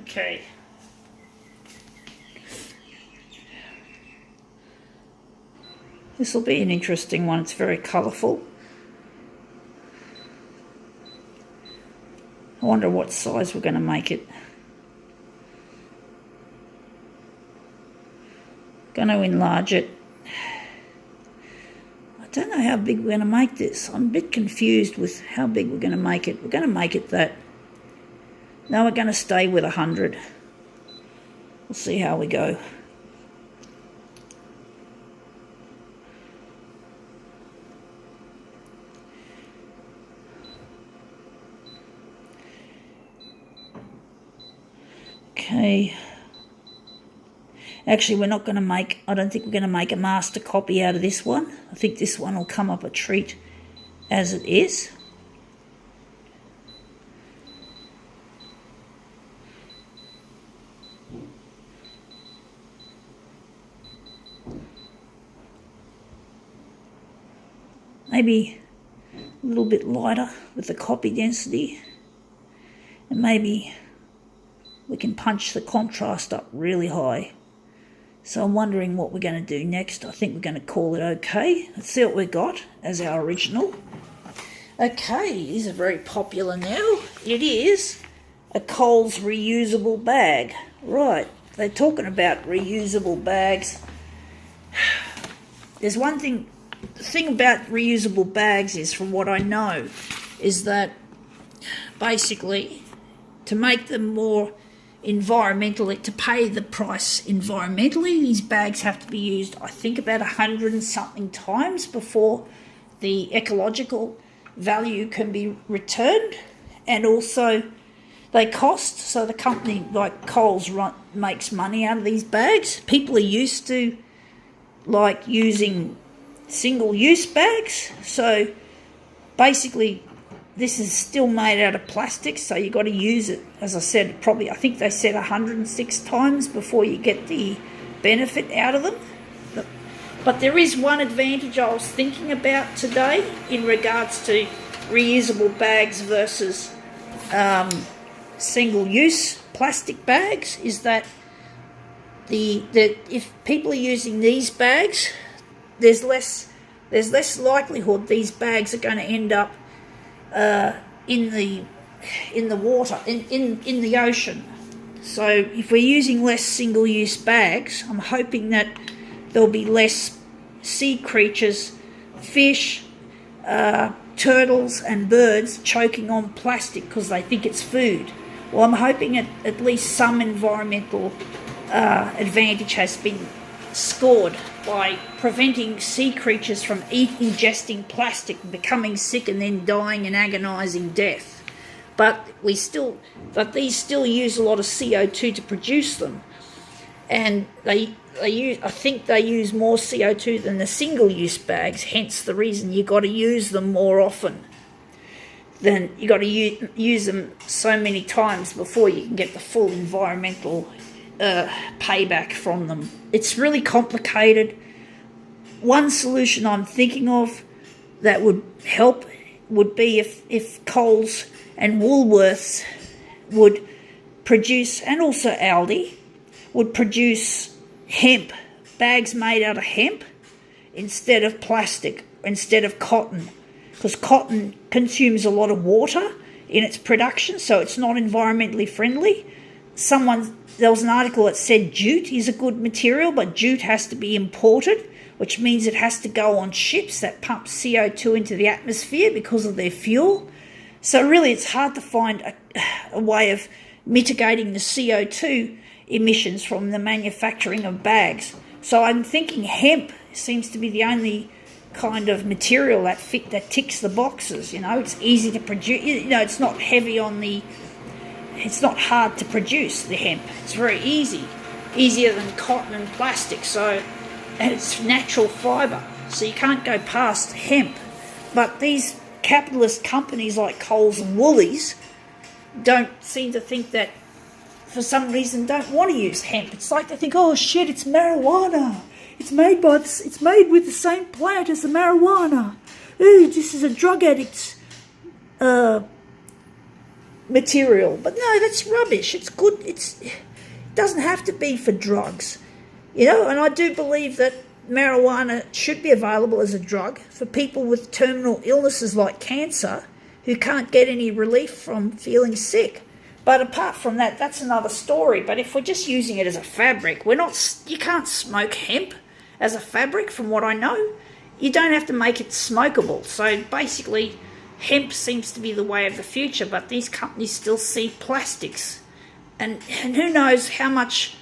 Okay. This will be an interesting one. It's very colourful. I wonder what size we're going to make it. Going to enlarge it. I don't know how big we're going to make this. I'm a bit confused with how big we're going to make it. We're going to make it that. No, we're going to stay with 100. We'll see how we go. Okay. Actually, we're not going to make, I don't think we're going to make a master copy out of this one. I think this one will come up a treat as it is. Maybe a little bit lighter with the copy density. And maybe we can punch the contrast up really high. So I'm wondering what we're going to do next. I think we're going to call it okay. Let's see what we got as our original. Okay, these are very popular now. It is a Coles reusable bag. Right, they're talking about reusable bags. There's one thing, the thing about reusable bags is, from what I know, is that basically to make them more environmentally, to pay the price environmentally, these bags have to be used, I think, about 100 and something times before the ecological value can be returned. And also they cost, so the company like Coles makes money out of these bags. People are used to like using single-use bags, so basically this is still made out of plastic, so you've got to use it, as I said, probably, I think they said 106 times before you get the benefit out of them. But there is one advantage I was thinking about today in regards to reusable bags versus single-use plastic bags, is that if people are using these bags, there's less likelihood these bags are going to end up in the water, in the ocean. So if we're using less single-use bags, I'm hoping that there'll be less sea creatures, fish, turtles and birds choking on plastic because they think it's food. Well, I'm hoping at least some environmental advantage has been scored by preventing sea creatures from ingesting plastic and becoming sick and then dying an agonising death. But these still use a lot of CO2 to produce them, and I think they use more CO2 than the single-use bags. Hence the reason you got to use them more often. Then you got to use them so many times before you can get the full environmental payback from them. It's really complicated. One solution I'm thinking of that would help would be if Coles and Woolworths would produce, and also Aldi, would produce hemp, bags made out of hemp instead of plastic, instead of cotton, because cotton consumes a lot of water in its production, so it's not environmentally friendly. There was an article that said jute is a good material, but jute has to be imported, which means it has to go on ships that pump CO2 into the atmosphere because of their fuel. So really it's hard to find a way of mitigating the CO2 emissions from the manufacturing of bags. So I'm thinking hemp seems to be the only kind of material that ticks the boxes. You know, it's easy to produce. You know, it's not heavy on the. It's not hard to produce, the hemp. It's very easy, easier than cotton and plastic. So, and it's natural fibre, so you can't go past hemp. But these capitalist companies like Coles and Woolies don't seem to think that, for some reason, don't want to use hemp. It's like they think, oh shit, it's marijuana. It's made with the same plant as the marijuana. Ooh, this is a drug addict's material. But no, that's rubbish. It's good. It doesn't have to be for drugs, and I do believe that marijuana should be available as a drug for people with terminal illnesses like cancer who can't get any relief from feeling sick. But apart from that, that's another story. But if we're just using it as a fabric, you can't smoke hemp as a fabric from what I know. You don't have to make it smokable. So basically, hemp seems to be the way of the future, but these companies still see plastics. And who knows how much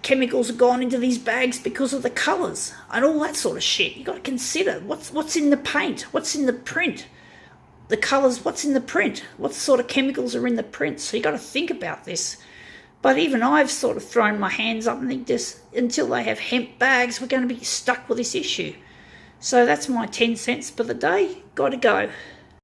chemicals have gone into these bags because of the colours and all that sort of shit. You've got to consider what's in the paint, what's in the print, the colours, what's in the print, what sort of chemicals are in the print. So you've got to think about this. But even I've sort of thrown my hands up and think this, until they have hemp bags, we're going to be stuck with this issue. So that's my 10 cents for the day. Got to go.